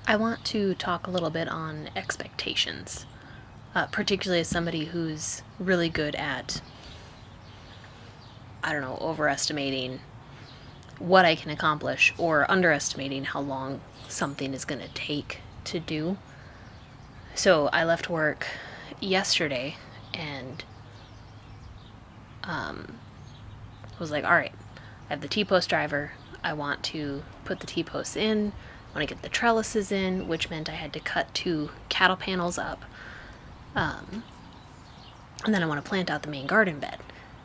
I want to talk a little bit on expectations, particularly as somebody who's really good at, overestimating what I can accomplish or underestimating how long something is going to take to do. So I left work yesterday and was like, all right, I have the T-post driver. I want to put the T-posts in. I want to get the trellises in, which meant I had to cut 2 cattle panels up. And then I want to plant out the main garden bed.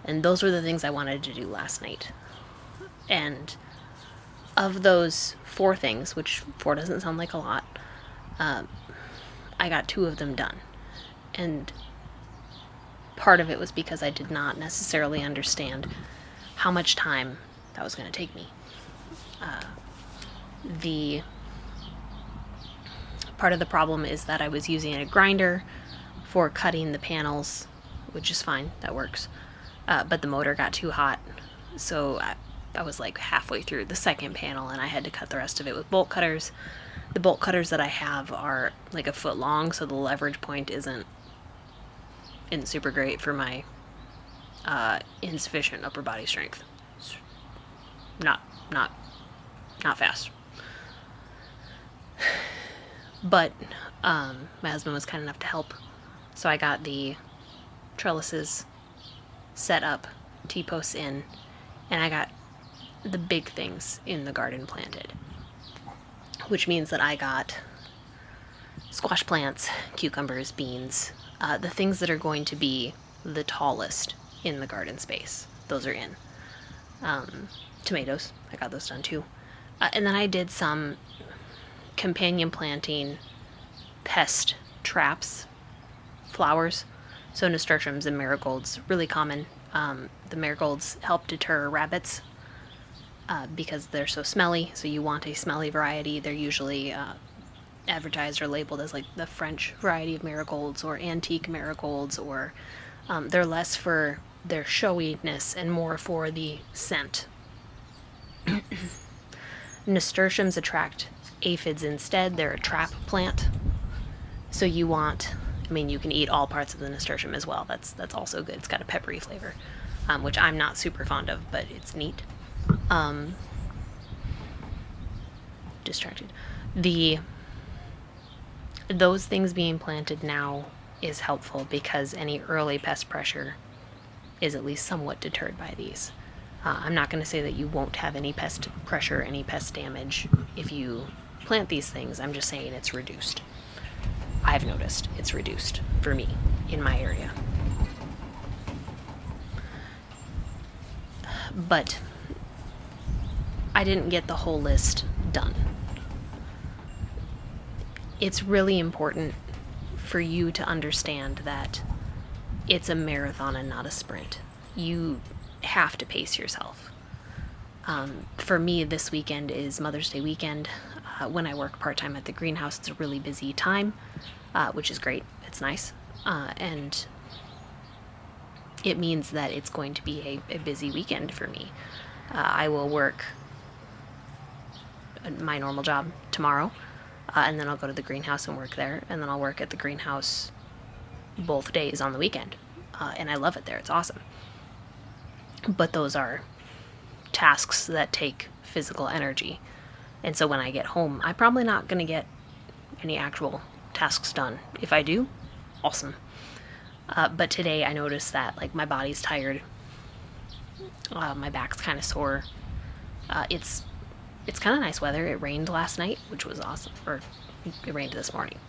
And those were the things I wanted to do last night. And of those 4 things, which 4 doesn't sound like a lot, I got 2 of them done. And part of it was because I did not necessarily understand how much time that was going to take me. The part of the problem is that I was using a grinder for cutting the panels, which is fine, that works. But the motor got too hot, so I was like halfway through the second panel and I had to cut the rest of it with bolt cutters. The bolt cutters that I have are like a foot long, so the leverage point isn't super great for my insufficient upper body strength. It's not fast. But my husband was kind enough to help, so I got the trellises set up, T-posts in, and I got the big things in the garden planted, which means that I got squash plants, cucumbers, beans, the things that are going to be the tallest in the garden space. Those are in. Tomatoes, I got those done too. And then I did some companion planting pest traps, flowers, so nasturtiums and marigolds, really common. The marigolds help deter rabbits because they're so smelly, so you want a smelly variety. They're usually advertised or labeled as like the French variety of marigolds or antique marigolds, or they're less for their showiness and more for the scent. Nasturtiums attract aphids instead. They're a trap plant. So you want, you can eat all parts of the nasturtium as well. That's also good. It's got a peppery flavor, which I'm not super fond of, but it's neat. Distracted. Those things being planted now is helpful because any early pest pressure is at least somewhat deterred by these. I'm not going to say that you won't have any pest pressure, any pest damage if you plant these things. I'm just saying it's reduced. I've noticed it's reduced for me in my area. But I didn't get the whole list done. It's really important for you to understand that it's a marathon and not a sprint. You have to pace yourself. For me, this weekend is Mother's Day weekend. When I work part-time at the greenhouse, it's a really busy time, which is great. It's nice. And it means that it's going to be a busy weekend for me. I will work my normal job tomorrow, and then I'll go to the greenhouse and work there, and then I'll work at the greenhouse both days on the weekend. And I love it there. It's awesome. But those are tasks that take physical energy. And so when I get home, I'm probably not going to get any actual tasks done. If I do, awesome. But today I noticed that like my body's tired. My back's kind of sore. It's kind of nice weather. It rained last night, which was awesome. Or it rained this morning,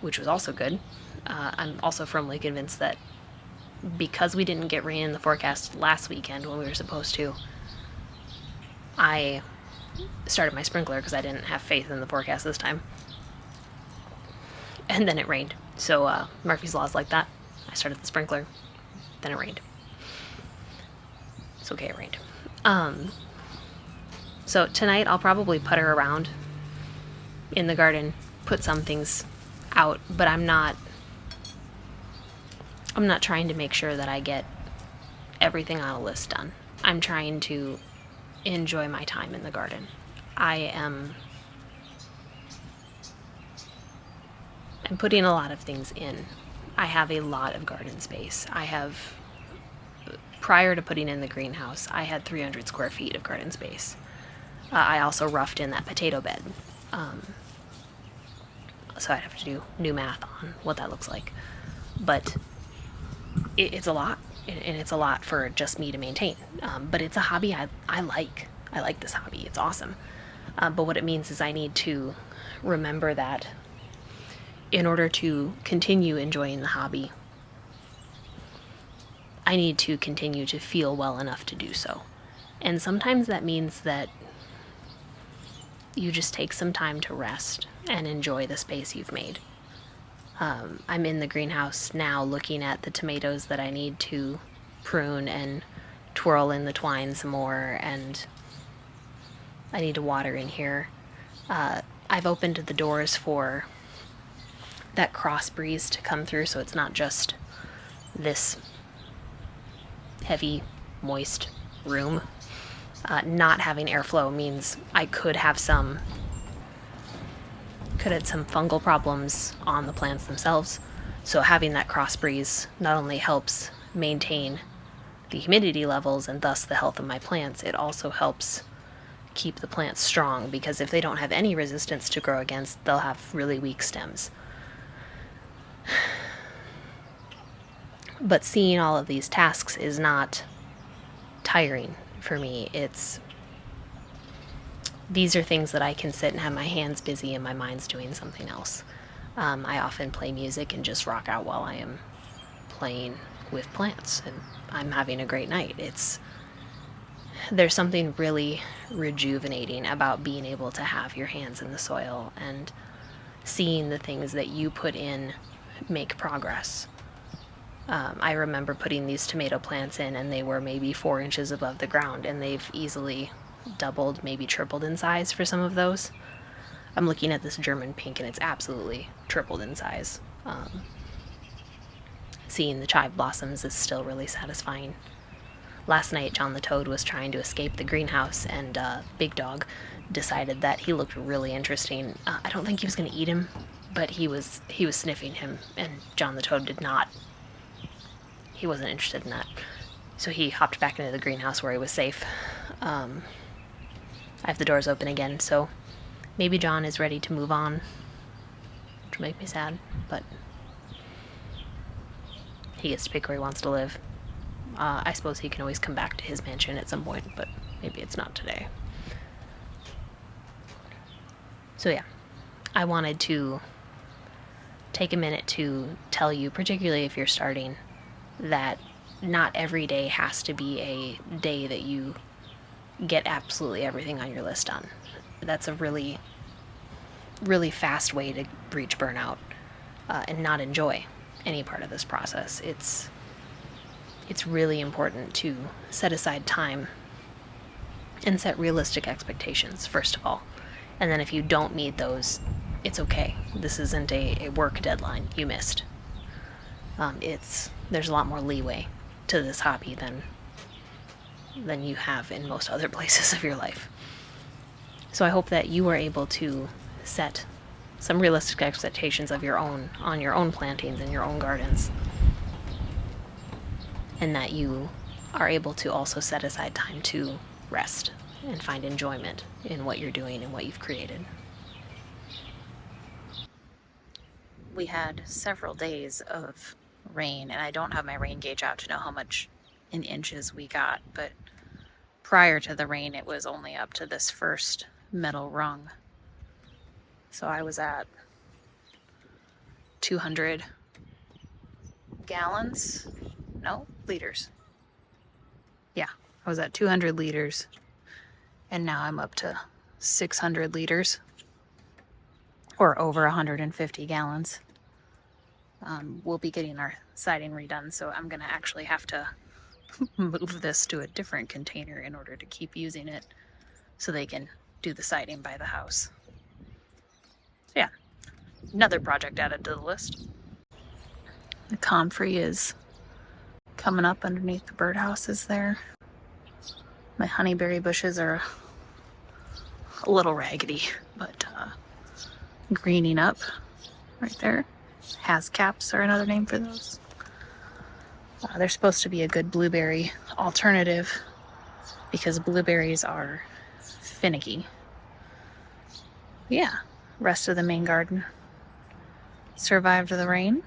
which was also good. I'm also firmly convinced that because we didn't get rain in the forecast last weekend when we were supposed to, I started my sprinkler because I didn't have faith in the forecast this time. And then it rained. So Murphy's Law is like that. I started the sprinkler, then it rained. It's okay, it rained. So tonight I'll probably putter around in the garden, put some things out, but I'm not trying to make sure that I get everything on a list done. I'm trying to enjoy my time in the garden. I am I'm putting a lot of things in. I have a lot of garden space. Prior to putting in the greenhouse, I had 300 square feet of garden space. I also roughed in that potato bed. So I'd have to do new math on what that looks like. But it's a lot, and it's a lot for just me to maintain. But it's a hobby I like. I like this hobby. It's awesome. But what it means is I need to remember that in order to continue enjoying the hobby, I need to continue to feel well enough to do so. And sometimes that means that you just take some time to rest and enjoy the space you've made. I'm in the greenhouse now looking at the tomatoes that I need to prune and twirl in the twine some more, and I need to water in here. I've opened the doors for that cross breeze to come through, so it's not just this heavy, moist room. Not having airflow means I could have some fungal problems on the plants themselves. So having that cross breeze not only helps maintain the humidity levels and thus the health of my plants, it also helps keep the plants strong, because if they don't have any resistance to grow against, they'll have really weak stems. But seeing all of these tasks is not tiring for me. These are things that I can sit and have my hands busy and my mind's doing something else. I often play music and just rock out while I am playing with plants, and I'm having a great night. There's something really rejuvenating about being able to have your hands in the soil and seeing the things that you put in make progress. I remember putting these tomato plants in, and they were maybe 4 inches above the ground, and they've easily doubled, maybe tripled in size for some of those. I'm looking at this German pink, and it's absolutely tripled in size. Seeing the chive blossoms is still really satisfying. Last night, John the toad was trying to escape the greenhouse, and Big Dog decided that he looked really interesting. I don't think he was going to eat him, but he was sniffing him, and John the toad did not. He wasn't interested in that. So he hopped back into the greenhouse where he was safe. I have the doors open again, so maybe John is ready to move on, which will make me sad, but he gets to pick where he wants to live. I suppose he can always come back to his mansion at some point, but maybe it's not today. So yeah, I wanted to take a minute to tell you, particularly if you're starting, that not every day has to be a day that you get absolutely everything on your list done. That's a really, really fast way to reach burnout and not enjoy any part of this process. It's really important to set aside time and set realistic expectations, first of all. And then if you don't meet those, it's okay. This isn't a work deadline you missed. There's a lot more leeway to this hobby than you have in most other places of your life. So I hope that you are able to set some realistic expectations of your own on your own plantings and your own gardens, and that you are able to also set aside time to rest and find enjoyment in what you're doing and what you've created. We had several days of rain, and I don't have my rain gauge out to know how much in inches we got, but prior to the rain it was only up to this first metal rung. So I was at 200 gallons? No, liters. Yeah, I was at 200 liters, and now I'm up to 600 liters, or over 150 gallons. We'll be getting our siding redone, so I'm gonna actually have to move this to a different container in order to keep using it so they can do the siding by the house. So yeah, another project added to the list. The comfrey is coming up underneath the birdhouses there. My honeyberry bushes are a little raggedy, but greening up right there. Has-caps are another name for those. They're supposed to be a good blueberry alternative because blueberries are finicky. Yeah, rest of the main garden survived the rain.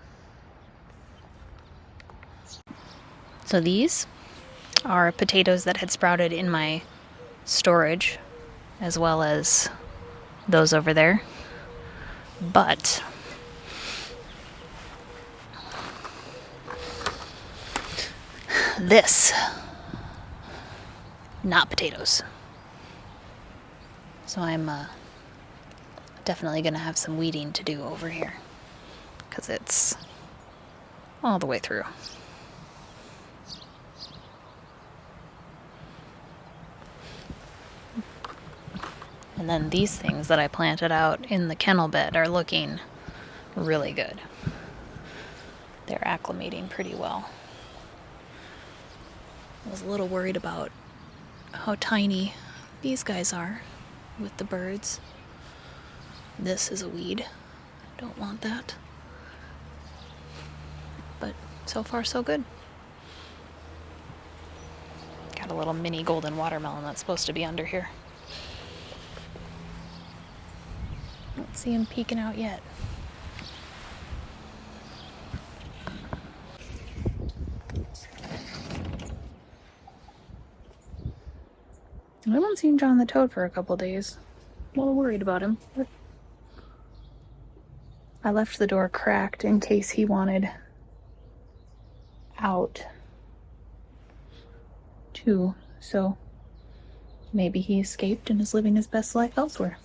So these are potatoes that had sprouted in my storage, as well as those over there. But this, not potatoes. So I'm definitely gonna have some weeding to do over here because it's all the way through. And then these things that I planted out in the kennel bed are looking really good. They're acclimating pretty well. I was a little worried about how tiny these guys are with the birds. This is a weed. Don't want that. But so far so good. Got a little mini golden watermelon that's supposed to be under here. Don't see him peeking out yet. I haven't seen John the Toad for a couple days. I'm a little worried about him. I left the door cracked in case he wanted out too, so maybe he escaped and is living his best life elsewhere.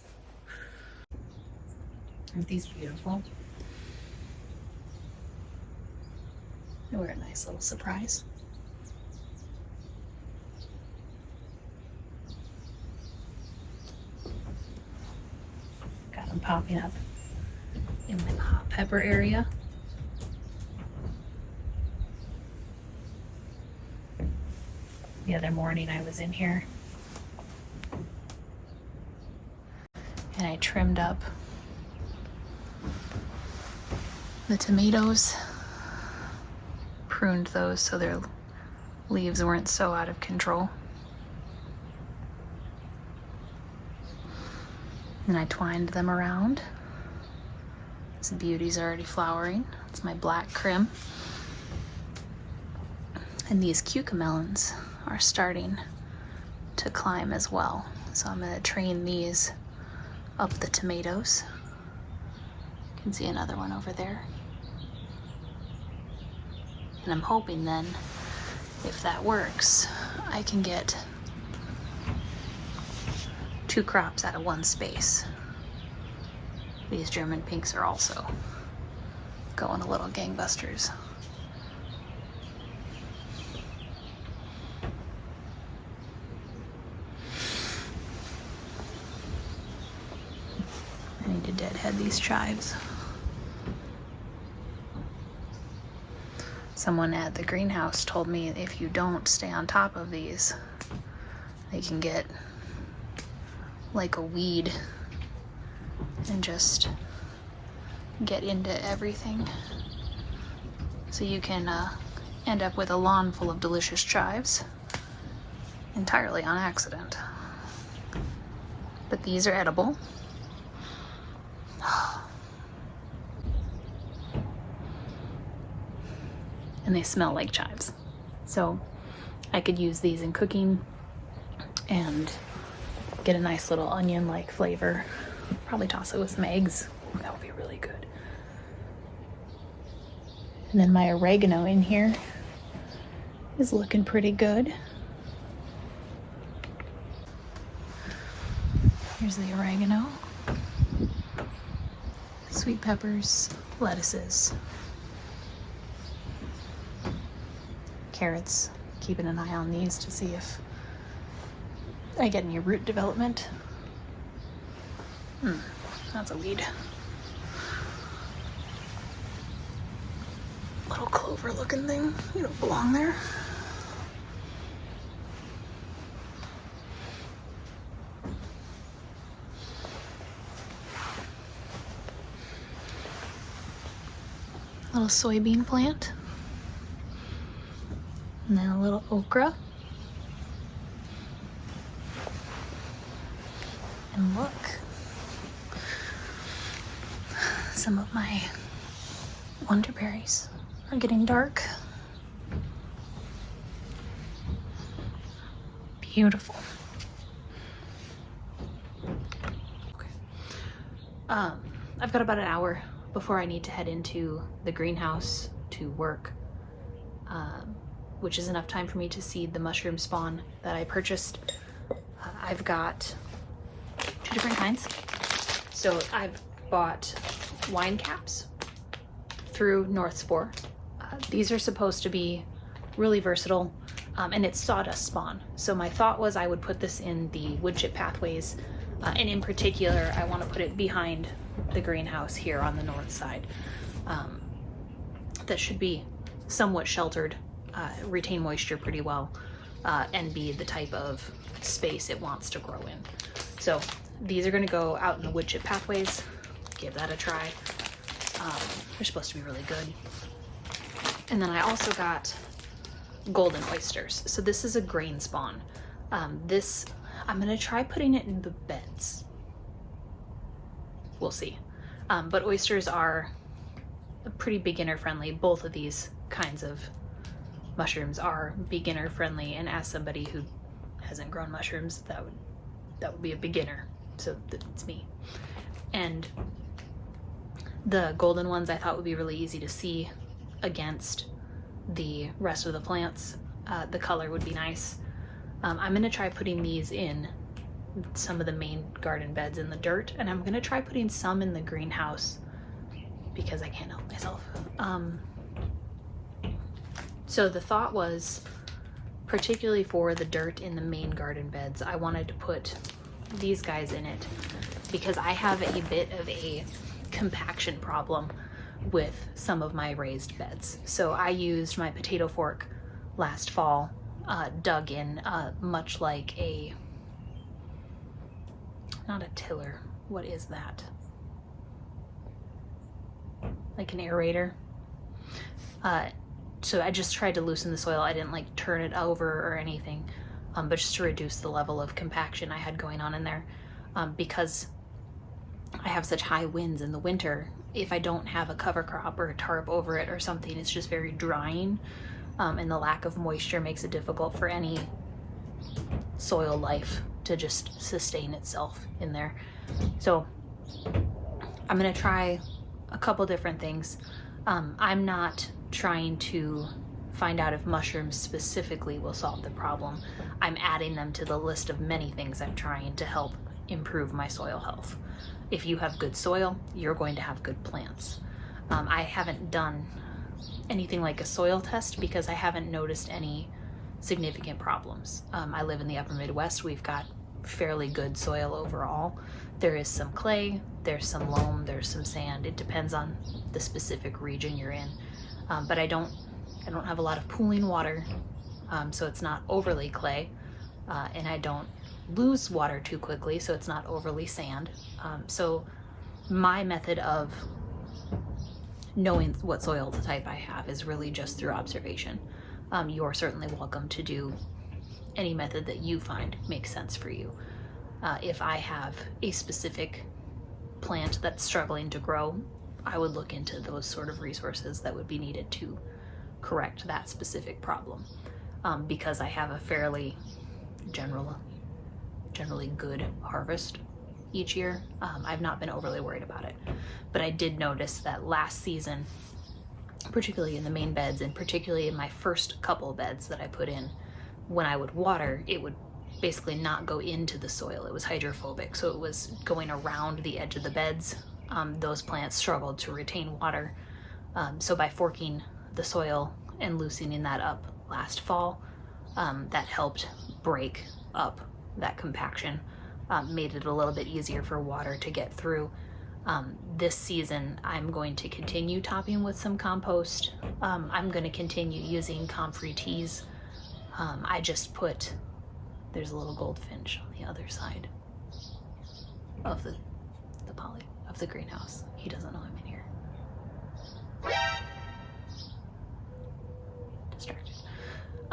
Aren't these beautiful? They were a nice little surprise. Got them popping up in the hot pepper area. The other morning I was in here and I trimmed up the tomatoes, pruned those so their leaves weren't so out of control. And I twined them around. This beauty's already flowering. It's my black crim. And these cucamelons are starting to climb as well. So I'm gonna train these up the tomatoes. You can see another one over there. And I'm hoping then, if that works, I can get 2 crops out of 1 space. These German pinks are also going a little gangbusters. I need to deadhead these chives. Someone at the greenhouse told me if you don't stay on top of these, they can get like a weed and just get into everything. So you can end up with a lawn full of delicious chives entirely on accident. But these are edible. And they smell like chives. So I could use these in cooking and get a nice little onion-like flavor. Probably toss it with some eggs. That would be really good. And then my oregano in here is looking pretty good. Here's the oregano. Sweet peppers, lettuces, carrots. Keeping an eye on these to see if I get any root development. That's a weed. Little clover looking thing. You don't belong there. little soybean plant. And then a little okra. And look, some of my wonderberries are getting dark. Beautiful. Okay. I've got about an hour before I need to head into the greenhouse to work, which is enough time for me to seed the mushroom spawn that I purchased. I've got 2 different kinds. So I've bought wine caps through North Spore. These are supposed to be really versatile, and it's sawdust spawn. So my thought was I would put this in the wood chip pathways, and in particular I want to put it behind the greenhouse here on the north side. That should be somewhat sheltered, retain moisture pretty well, and be the type of space it wants to grow in. So these are going to go out in the wood chip pathways. Give that a try. They're supposed to be really good. And then I also got golden oysters. So this is a grain spawn. This, I'm going to try putting it in the beds. We'll see. But oysters are pretty beginner friendly. Both of these kinds of mushrooms are beginner friendly, and as somebody who hasn't grown mushrooms, that would be a beginner. So it's me. And the golden ones I thought would be really easy to see against the rest of the plants. The color would be nice. I'm gonna try putting these in some of the main garden beds in the dirt, and I'm gonna try putting some in the greenhouse because I can't help myself. So the thought was, particularly for the dirt in the main garden beds, I wanted to put these guys in it because I have a bit of a compaction problem with some of my raised beds. So I used my potato fork last fall, dug in much like a, not a tiller, what is that? Like an aerator. So I just tried to loosen the soil. I didn't like turn it over or anything, but just to reduce the level of compaction I had going on in there. Because I have such high winds in the winter, if I don't have a cover crop or a tarp over it or something, it's just very drying, and the lack of moisture makes it difficult for any soil life to just sustain itself in there. So I'm gonna try a couple different things. I'm not trying to find out if mushrooms specifically will solve the problem. I'm adding them to the list of many things I'm trying to help improve my soil health. If you have good soil, you're going to have good plants. I haven't done anything like a soil test because I haven't noticed any significant problems. I live in the upper Midwest. We've got fairly good soil overall. There is some clay, there's some loam, there's some sand. It depends on the specific region you're in. But I don't have a lot of pooling water, so it's not overly clay, and I don't lose water too quickly, so it's not overly sand. So my method of knowing what soil type I have is really just through observation. You're certainly welcome to do any method that you find makes sense for you. If I have a specific plant that's struggling to grow, I would look into those sort of resources that would be needed to correct that specific problem. Because I have a fairly generally good harvest each year, I've not been overly worried about it. But I did notice that last season, particularly in the main beds and particularly in my first couple beds that I put in, when I would water, it would basically not go into the soil. It was hydrophobic, so it was going around the edge of the beds. Those plants struggled to retain water. So by forking the soil and loosening that up last fall, that helped break up that compaction, made it a little bit easier for water to get through. This season, I'm going to continue topping with some compost. I'm going to continue using comfrey teas. I just put, there's a little goldfinch on the other side of the greenhouse. He doesn't know I'm in here.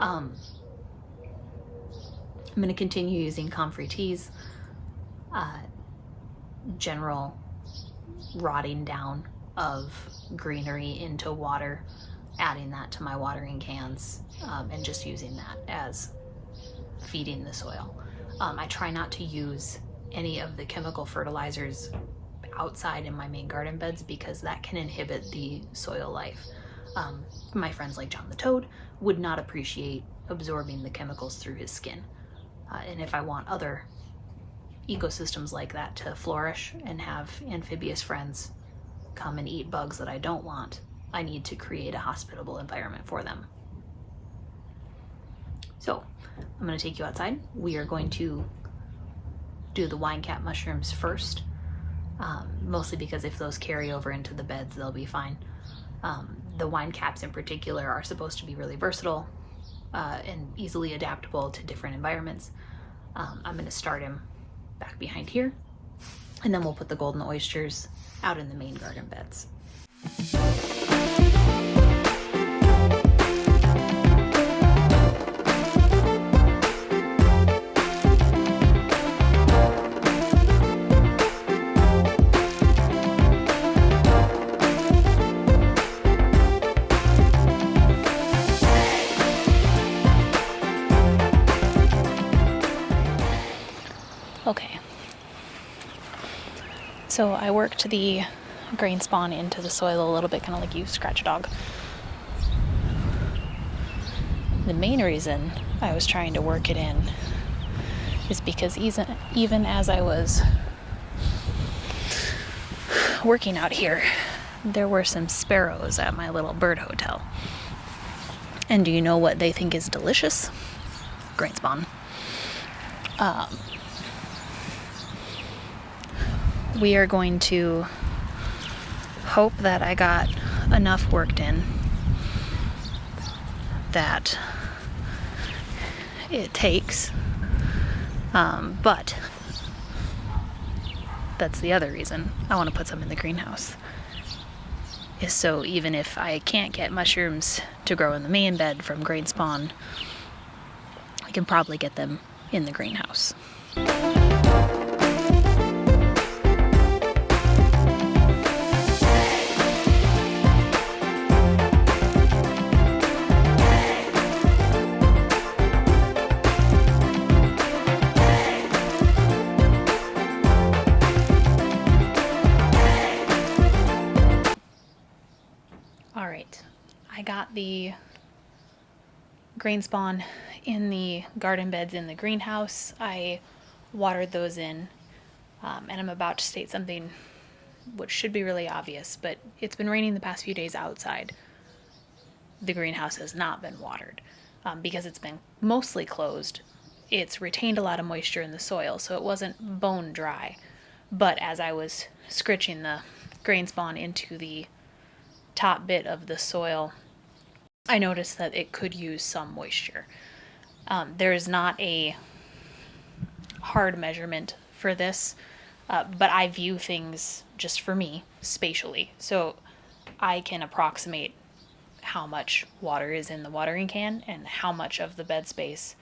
I'm going to continue using comfrey teas, general rotting down of greenery into water, adding that to my watering cans, and just using that as feeding the soil. I try not to use any of the chemical fertilizers outside in my main garden beds because that can inhibit the soil life. My friends like John the Toad would not appreciate absorbing the chemicals through his skin. And if I want other ecosystems like that to flourish and have amphibious friends come and eat bugs that I don't want, I need to create a hospitable environment for them. So I'm going to take you outside. We are going to do the wine cap mushrooms first, mostly because if those carry over into the beds, they'll be fine. The wine caps in particular are supposed to be really versatile and easily adaptable to different environments. I'm going to start him back behind here, and then we'll put the golden oysters out in the main garden beds. Okay, so I worked the grain spawn into the soil a little bit, kind of like you scratch a dog. The main reason I was trying to work it in is because even as I was working out here, there were some sparrows at my little bird hotel. And do you know what they think is delicious? Grain spawn. We are going to hope that I got enough worked in that it takes, but that's the other reason I want to put some in the greenhouse, is so even if I can't get mushrooms to grow in the main bed from grain spawn, I can probably get them in the greenhouse. I got the grain spawn in the garden beds in the greenhouse. I watered those in, and I'm about to state something which should be really obvious, but it's been raining the past few days outside. The greenhouse has not been watered because it's been mostly closed. It's retained a lot of moisture in the soil, so it wasn't bone dry. But as I was scritching the grain spawn into the top bit of the soil, I noticed that it could use some moisture. There is not a hard measurement for this, but I view things just for me spatially. So I can approximate how much water is in the watering can and how much of the bed space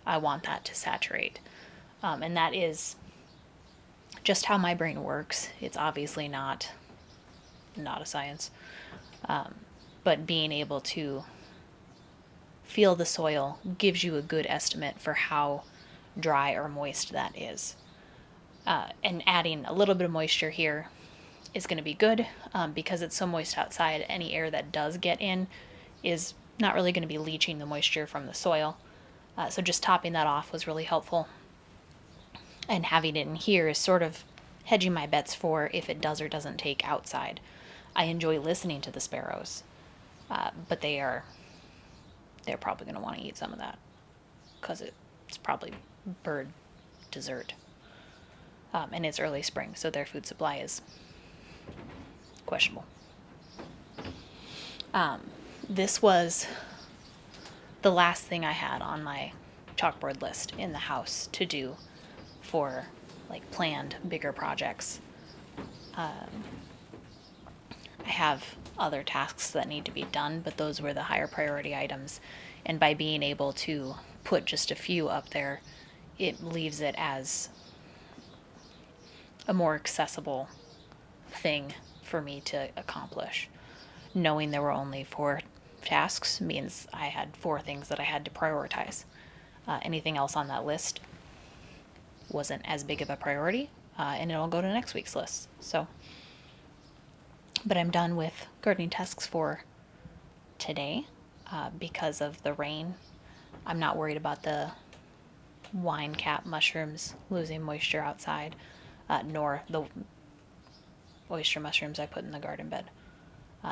I want that to saturate. And that is just how my brain works. It's obviously not a science. But being able to feel the soil gives you a good estimate for how dry or moist that is. And adding a little bit of moisture here is going to be good because it's so moist outside. Any air that does get in is not really going to be leaching the moisture from the soil. So just topping that off was really helpful. And having it in here is sort of hedging my bets for if it does or doesn't take outside. I enjoy listening to the sparrows, but they're probably going to want to eat some of that because it's probably bird dessert. And it's early spring, so their food supply is questionable. This was the last thing I had on my chalkboard list in the house to do for like planned bigger projects. I have other tasks that need to be done, but those were the higher priority items And by being able to put just a few up there, it leaves it as a more accessible thing for me to accomplish. Knowing there were only 4 tasks means I had 4 things that I had to prioritize. Anything else on that list wasn't as big of a priority, and it'll go to next week's list. So, but I'm done with gardening tasks for today because of the rain. I'm not worried about the wine cap mushrooms losing moisture outside, nor the oyster mushrooms I put in the garden bed.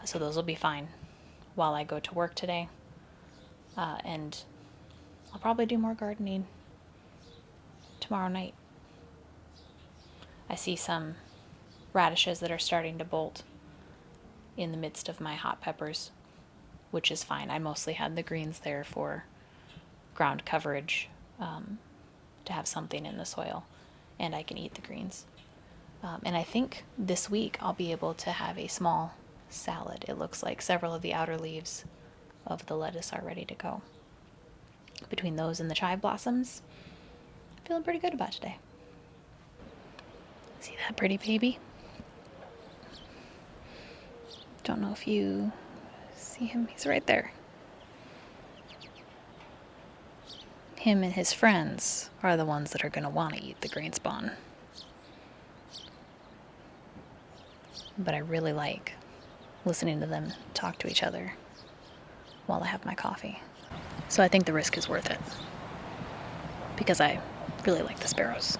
So those will be fine while I go to work today. And I'll probably do more gardening tomorrow night. I see some radishes that are starting to bolt in the midst of my hot peppers, which is fine. I mostly had the greens there for ground coverage, to have something in the soil, and I can eat the greens. And I think this week I'll be able to have a small salad. It looks like several of the outer leaves of the lettuce are ready to go. Between those and the chive blossoms, I'm feeling pretty good about today. See that pretty baby? Don't know if you see him. He's right there. Him and his friends are the ones that are going to want to eat the green spawn. But I really like listening to them talk to each other while I have my coffee. So I think the risk is worth it because I really like the sparrows.